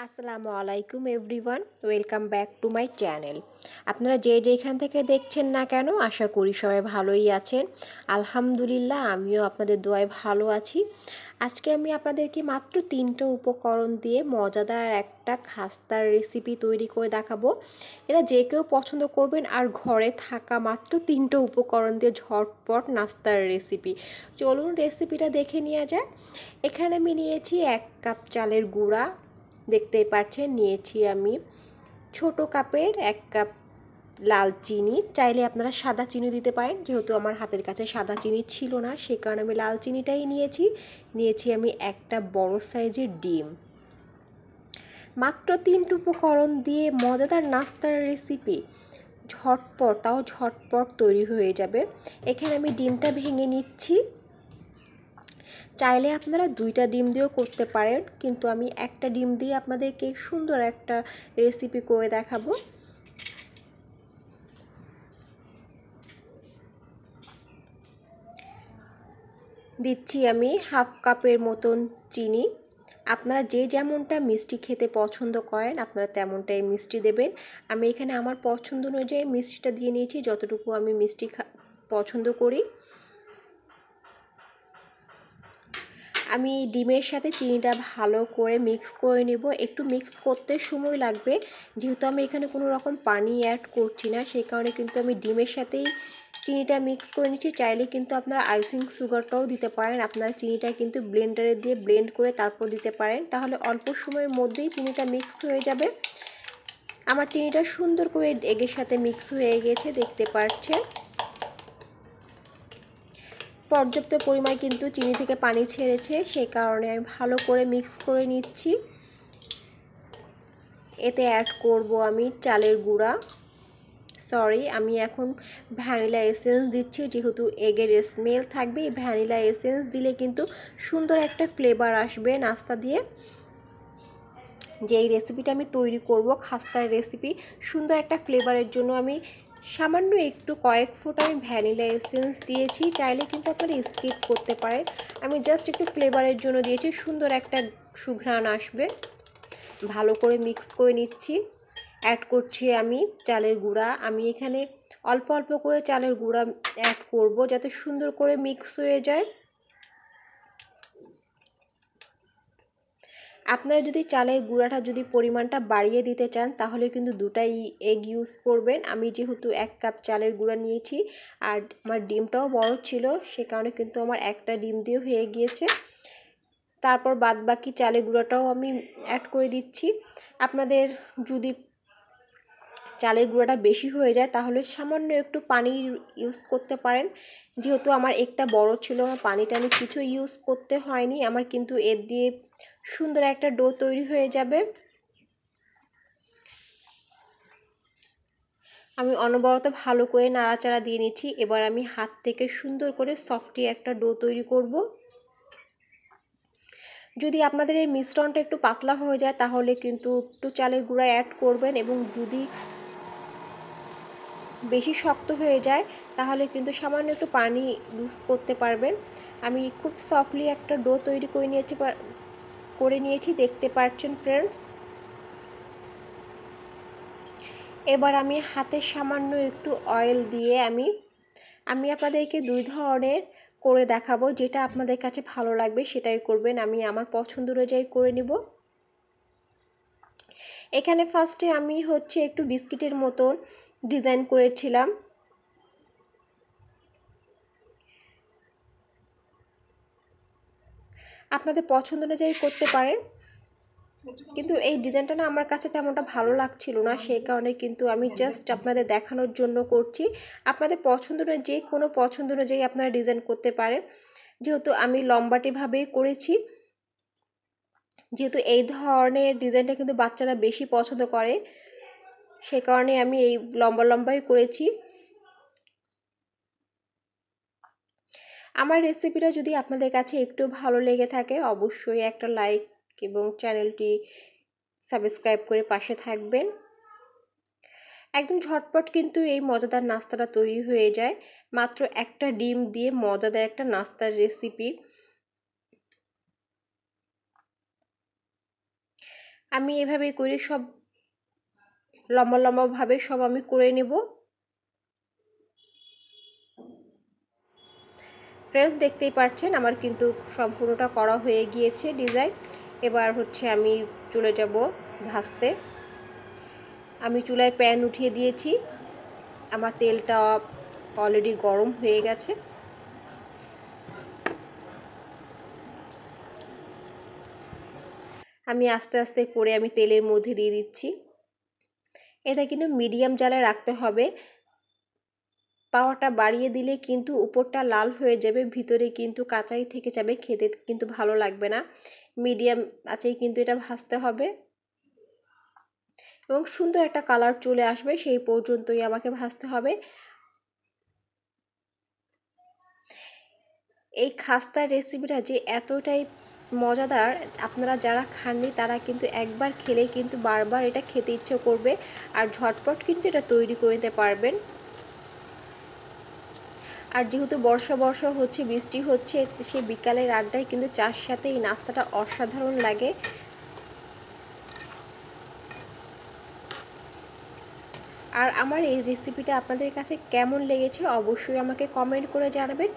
আসসালামু আলাইকুম everyone, welcome back to my channel. আপনারা যে যেখান থেকে দেখছেন না কেন, আশা করি সবাই ভালোই আছেন। আলহামদুলিল্লাহ, আমিও আপনাদের দোয়ায় ভালো আছি। আজকে আমি আপনাদেরকে মাত্র 3টা উপকরণ দিয়ে মজাদার একটা খাস্তার রেসিপি তৈরি করে দেখাবো। এটা যে কেউ পছন্দ করবেন, আর ঘরে থাকা মাত্র 3টা উপকরণ দিয়ে ঝটপট নাস্তার রেসিপি। চলুন রেসিপিটা দেখে নেওয়া যায়। এখানে আমি নিয়েছি 1 কাপ চালের গুঁড়া, দেখতেই পাচ্ছেন। নিয়েছি আমি ছোট কাপের 1 কাপ লাল চিনি, চাইলে আপনারা সাদা চিনি দিতে পারেন, যেহেতু আমার হাতের কাছে সাদা চিনি ছিল না সে কারণে আমি লাল চিনিটাই নিয়েছি আমি একটা বড় সাইজের ডিম। মাত্র 3টা উপকরণ দিয়ে মজাদার নাস্তার রেসিপি ঝটপট তৈরি হয়ে যাবে। এখানে আমি ডিমটা ভেঙে নিচ্ছি। চাইলে আপনারা 2টা ডিম দিয়েও করতে পারেন, কিন্তু আমি একটা ডিম দিয়ে আপনাদেরকে সুন্দর একটা রেসিপি করে দেখাবো। দিচ্ছি আমি হাফ কাপের মতন চিনি। আপনারা যে যেমনটা মিষ্টি খেতে পছন্দ করেন আপনারা তেমনটাই মিষ্টি দেবেন। আমি এখানে আমার পছন্দ অনুযায়ী মিষ্টিটা দিয়ে নিয়েছি, যতটুকু আমি মিষ্টি পছন্দ করি। আমি ডিমের সাথে চিনিটা ভালো করে মিক্স করে নেব। একটু মিক্স করতে সময় লাগবে, যেহেতু আমি এখানে কোনো রকম পানি অ্যাড করছি না, সেই কারণে কিন্তু আমি ডিমের সাথেই চিনিটা মিক্স করে নিচ্ছি। চাইলে কিন্তু আপনারা আইসিং সুগারটাও দিতে পারেন। আপনারা চিনিটা কিন্তু ব্লেন্ডারে দিয়ে ব্লেন্ড করে তারপর দিতে পারেন, তাহলে অল্প সময়ের মধ্যেই চিনিটা মিক্স হয়ে যাবে। আমার চিনিটা সুন্দর করে এগের সাথে মিক্স হয়ে গেছে, দেখতে পাচ্ছেন। পর্যাপ্ত পরিমাণ কিন্তু চিনি থেকে পানি ছেড়েছে, সেই কারণে আমি ভালো করে মিক্স করে নিচ্ছি। এতে অ্যাড করব আমি চালের গুঁড়া, আমি এখন ভ্যানিলা এসেন্স দিচ্ছি, যেহেতু এগের স্মেল থাকবে। এই ভ্যানিলা এসেন্স দিলে কিন্তু সুন্দর একটা ফ্লেভার আসবে নাস্তা দিয়ে। যে এই রেসিপিটা আমি তৈরি করব খাস্তার রেসিপি, সুন্দর একটা ফ্লেভারের জন্য আমি সামান্য একটু কয়েক ফোঁটা আমি ভ্যানিলা এসেন্স দিয়েছি। চাইলে কিন্তু আপনারা স্কিপ করতে পারেন, আমি জাস্ট একটু ফ্লেভারের জন্য দিয়েছি, সুন্দর একটা সুঘ্রাণ আসবে। ভালো করে মিক্স করে নিচ্ছি। অ্যাড করছি আমি চালের গুঁড়া। আমি এখানে অল্প অল্প করে চালের গুঁড়া অ্যাড করব, যাতে সুন্দর করে মিক্স হয়ে যায়। আপনারা যদি চালের গুঁড়াটা যদি পরিমাণটা বাড়িয়ে দিতে চান, তাহলে কিন্তু 2টা এগ ইউজ করবেন। আমি যেহেতু 1 কাপ চালের গুঁড়া নিয়েছি, আর আমার ডিমটাও বড় ছিল, সে কারণে কিন্তু আমার একটা ডিম দিয়ে হয়ে গিয়েছে। তারপর বাদবাকি চালের গুঁড়াটাও আমি অ্যাড করে দিচ্ছি। আপনাদের যদি চালের গুঁড়াটা বেশি হয়ে যায়, তাহলে সামান্য একটু পানি ইউজ করতে পারেন। যেহেতু আমার একটা বড় ছিল, আমার পানি টানি কিছু ইউজ করতে হয়নি। আমার কিন্তু এর দিয়ে সুন্দর একটা ডো তৈরি হয়ে যাবে। আমি অনবরত ভালো করে নাড়াচাড়া দিয়ে নিচ্ছি। এবার আমি হাত থেকে সুন্দর করে সফটি একটা ডো তৈরি করব। যদি আপনাদের এই মিশ্রণটা একটু পাতলা হয়ে যায়, তাহলে কিন্তু একটু চালের গুঁড়া অ্যাড করবেন, এবং যদি বেশি শক্ত হয়ে যায় তাহলে কিন্তু সামান্য একটু পানি ইউজ করতে পারবেন। আমি খুব সফটলি একটা ডো তৈরি করে নিয়েছি, দেখতে পাচ্ছেন ফ্রেন্ডস। এবার আমি হাতে সামান্য একটু অয়েল দিয়ে আমি আপনাদেরকে 2 ধরনের করে দেখাবো, যেটা আপনাদের কাছে ভালো লাগবে সেটাই করবেন। আমি আমার পছন্দ অনুযায়ী করে নিব। এখানে ফার্স্টে আমি একটু বিস্কিটের মতন ডিজাইন করেছিলাম। আপনাদের পছন্দ অনুযায়ী করতে পারেন, কিন্তু এই ডিজাইনটা না আমার কাছে তেমনটা ভালো লাগছিল না, সেই কারণে কিন্তু আমি জাস্ট আপনাদের দেখানোর জন্য করছি। আপনাদের পছন্দ অনুযায়ী যে কোনো পছন্দ অনুযায়ী আপনারা ডিজাইন করতে পারেন। যেহেতু আমি লম্বাটিভাবেই করেছি, যেহেতু এই ধরনের ডিজাইনটা কিন্তু বাচ্চারা বেশি পছন্দ করে, সে কারণে আমি এই লম্বাই করেছি। আমার রেসিপিটা যদি আপনাদের কাছে একটু ভালো লেগে থাকে, অবশ্যই একটা লাইক এবং চ্যানেলটি সাবস্ক্রাইব করে পাশে থাকবেন। একদম ঝটপট কিন্তু এই মজাদার নাস্তাটা তৈরি হয়ে যায়, মাত্র একটা ডিম দিয়ে মজাদার একটা নাস্তার রেসিপি। আমি এভাবেই করে সব লম্বা লম্বাভাবে সব আমি করে নেব। ফ্রেন্ডস, দেখতেই পাচ্ছেন আমার কিন্তু সম্পূর্ণটা করা হয়ে গিয়েছে ডিজাইন। এবার হচ্ছে আমি চলে যাব ভাজতে। আমি চুলায় প্যান উঠিয়ে দিয়েছি, আমার তেলটা অলরেডি গরম হয়ে গেছে। আমি আস্তে আস্তে করে আমি তেলের মধ্যে দিয়ে দিচ্ছি। এটা কিন্তু মিডিয়াম জালে রাখতে হবে, পাওয়াটা বাড়িয়ে দিলে কিন্তু উপরটা লাল হয়ে যাবে, ভিতরে কিন্তু কাঁচাই থেকে যাবে, খেতে কিন্তু ভালো লাগবে না। মিডিয়াম আঁচেই কিন্তু এটা ভাজতে হবে এবং সুন্দর একটা কালার চলে আসবে সেই পর্যন্তই আমাকে ভাজতে হবে। এই খাস্তার রেসিপিটা যে এতটাই মজাদার, আপনারা যারা খাননি তারা কিন্তু একবার খেলেই কিন্তু বারবার এটা খেতে ইচ্ছে করবে, আর ঝটপট কিন্তু এটা তৈরি করে নিতে পারবেন। আর যেহেতু বর্ষা বর্ষা হচ্ছে, বৃষ্টি হচ্ছে, সেই বিকালের আড্ডায় কিন্তু চার সাথে এই নাস্তাটা অসাধারণ লাগে। আর আমার এই রেসিপিটা আপনাদের কাছে কেমন লেগেছে অবশ্যই আমাকে কমেন্ট করে জানাবেন।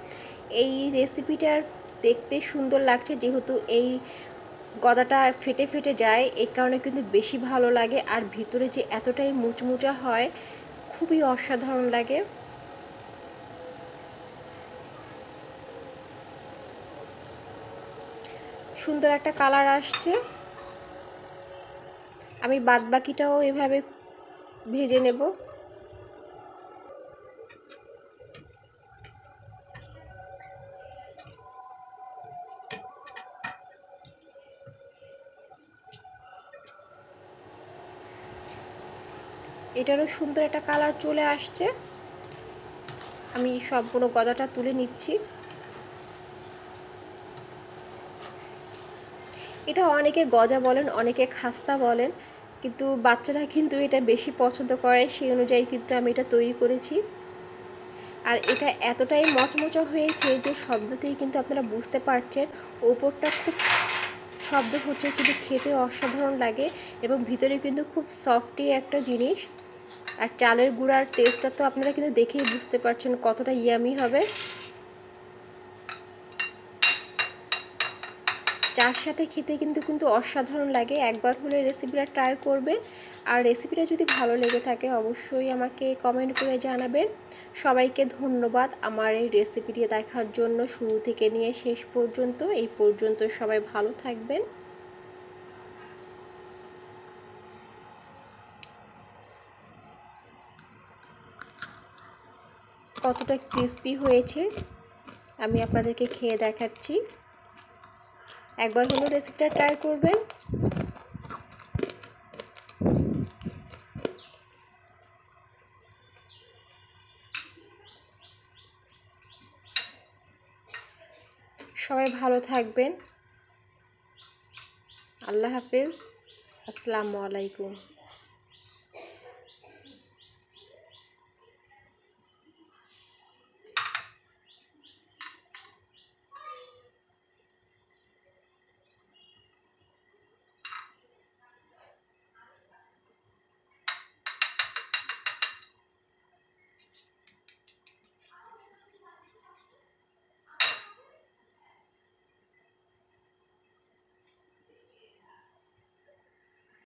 এই রেসিপিটার দেখতে সুন্দর লাগছে, যেহেতু এই গজাটা ফেটে ফেটে যায়, এই কারণে কিন্তু বেশি ভালো লাগে। আর ভিতরে যে এতটাই মুচমুচা হয়, খুবই অসাধারণ লাগে। সুন্দর একটা কালার আসছে। আমি বাদবাকিটাও এভাবে ভেজে নেব। এটারও সুন্দর একটা কালার চলে আসছে। আমি সম্পূর্ণ গজাটা তুলে নিচ্ছি। এটা অনেকে গজা বলেন, অনেকে খাস্তা বলেন, কিন্তু বাচ্চারা কিন্তু এটা বেশি পছন্দ করে, সেই অনুযায়ী কিন্তু আমি এটা তৈরি করেছি। আর এটা এতটাই মচমচা হয়েছে যে শব্দতেই কিন্তু আপনারা বুঝতে পারছেন, ওপরটা খুব শব্দ হচ্ছে কিন্তু খেতে অসাধারণ লাগে, এবং ভিতরে কিন্তু খুব সফটি একটা জিনিস। আর চালের গুঁড়ার টেস্টটা তো আপনারা কিন্তু দেখেই বুঝতে পারছেন কতটা ইয়ামি হবে। চার সাথে খেতে কিন্তু অসাধারণ লাগে। একবার হলে রেসিপিটা ট্রাই করবে। আর রেসিপিটা যদি ভালো লেগে থাকে অবশ্যই আমাকে কমেন্ট করে জানাবেন। সবাইকে ধন্যবাদ আমার এই রেসিপিটি দেখার জন্য, শুরু থেকে নিয়ে শেষ পর্যন্ত। এই পর্যন্ত সবাই ভালো থাকবেন। কতটা ক্রিস্পি হয়েছে আমি আপনাদেরকে খেয়ে দেখাচ্ছি। একবার হলো রেসিপিটা ট্রাই করবেন। সবাই ভালো থাকবেন। আল্লাহ হাফেজ। আসসালামু আলাইকুম।